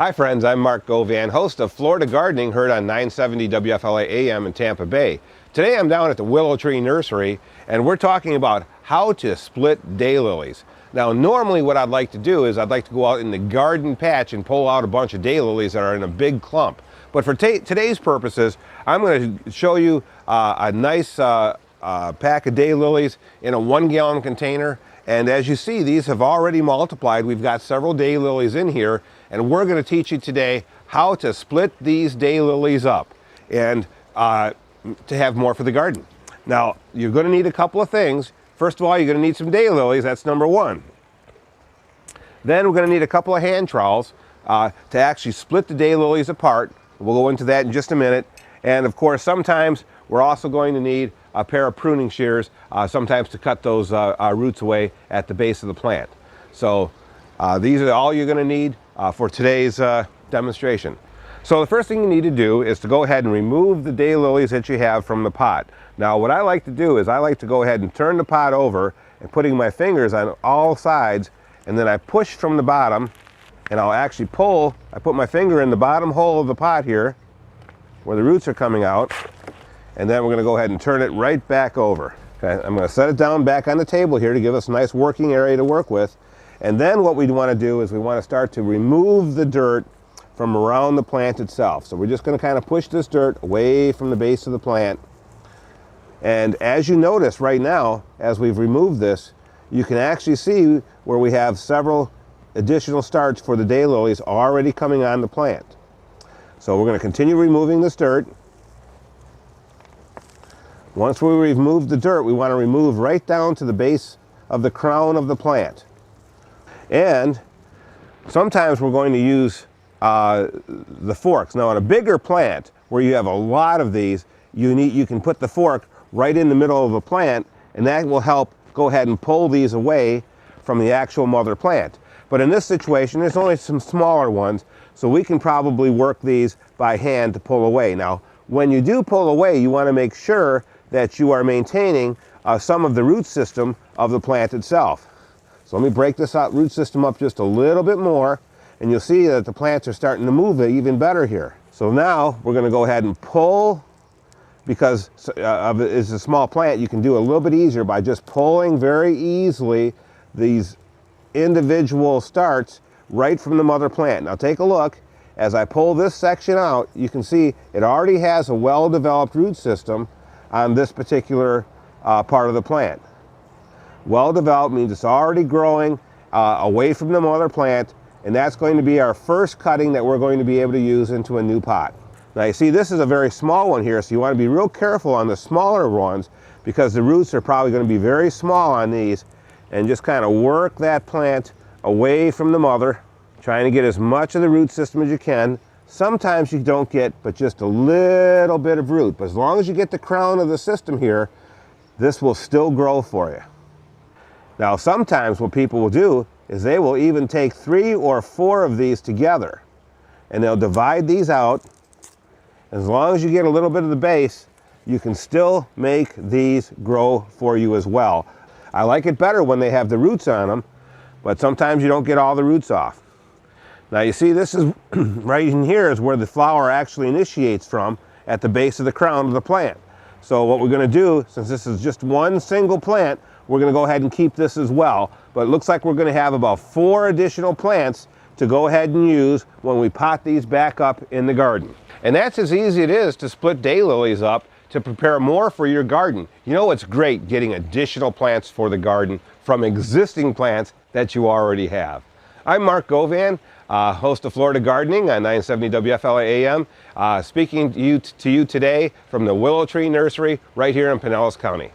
Hi friends, I'm Mark Govan, host of Florida Gardening, heard on 970 WFLA AM in Tampa Bay. Today I'm down at the Willow Tree Nursery and we're talking about how to split daylilies. Now normally what I'd like to do is I'd like to go out in the garden patch and pull out a bunch of daylilies that are in a big clump. But for today's purposes, I'm going to show you a nice pack of daylilies in a 1-gallon container. And as you see, these have already multiplied. We've got several daylilies in here, and we're going to teach you today how to split these daylilies up and to have more for the garden. Now, you're going to need a couple of things. First of all, you're going to need some daylilies. That's number one. Then we're going to need a couple of hand trowels to actually split the daylilies apart. We'll go into that in just a minute. And of course, sometimes we're also going to need a pair of pruning shears, sometimes to cut those roots away at the base of the plant. So these are all you're going to need for today's demonstration. So the first thing you need to do is to go ahead and remove the daylilies that you have from the pot. Now what I like to do is I like to go ahead and turn the pot over and putting my fingers on all sides, and then I push from the bottom and I'll actually pull. I put my finger in the bottom hole of the pot here where the roots are coming out, and then we're going to go ahead and turn it right back over. Okay, I'm going to set it down back on the table here to give us a nice working area to work with. And then what we want to do is we want to start to remove the dirt from around the plant itself. So we're just going to kind of push this dirt away from the base of the plant. And as you notice right now, as we've removed this, you can actually see where we have several additional starts for the daylilies already coming on the plant. So we're going to continue removing this dirt. Once we remove the dirt, we want to remove right down to the base of the crown of the plant. And sometimes we're going to use the forks. Now on a bigger plant where you have a lot of these, you can put the fork right in the middle of the plant, and that will help go ahead and pull these away from the actual mother plant. But in this situation, there's only some smaller ones, so we can probably work these by hand to pull away. Now, when you do pull away, you want to make sure that you are maintaining some of the root system of the plant itself. So let me break this root system up just a little bit more, and you'll see that the plants are starting to move even better here. So now we're going to go ahead and pull. Because it's a small plant, you can do a little bit easier by just pulling very easily these individual starts right from the mother plant. Now take a look. As I pull this section out, you can see it already has a well-developed root system on this particular part of the plant. Well-developed means it's already growing away from the mother plant, and that's going to be our first cutting that we're going to be able to use into a new pot. Now you see this is a very small one here, so you want to be real careful on the smaller ones because the roots are probably going to be very small on these, and just kind of work that plant away from the mother, trying to get as much of the root system as you can. Sometimes you don't get but just a little bit of root, but as long as you get the crown of the system here, this will still grow for you. Now sometimes what people will do is they will even take 3 or 4 of these together and they'll divide these out. As long as you get a little bit of the base, you can still make these grow for you as well. I like it better when they have the roots on them, but sometimes you don't get all the roots off. Now you see this is right in here is where the flower actually initiates from, at the base of the crown of the plant. So what we're going to do, since this is just one single plant, we're going to go ahead and keep this as well. But it looks like we're going to have about 4 additional plants to go ahead and use when we pot these back up in the garden. And that's as easy it is to split daylilies up to prepare more for your garden. You know it's great getting additional plants for the garden from existing plants that you already have. I'm Mark Govan, host of Florida Gardening on 970 WFLA AM, speaking to you today from the Willow Tree Nursery right here in Pinellas County.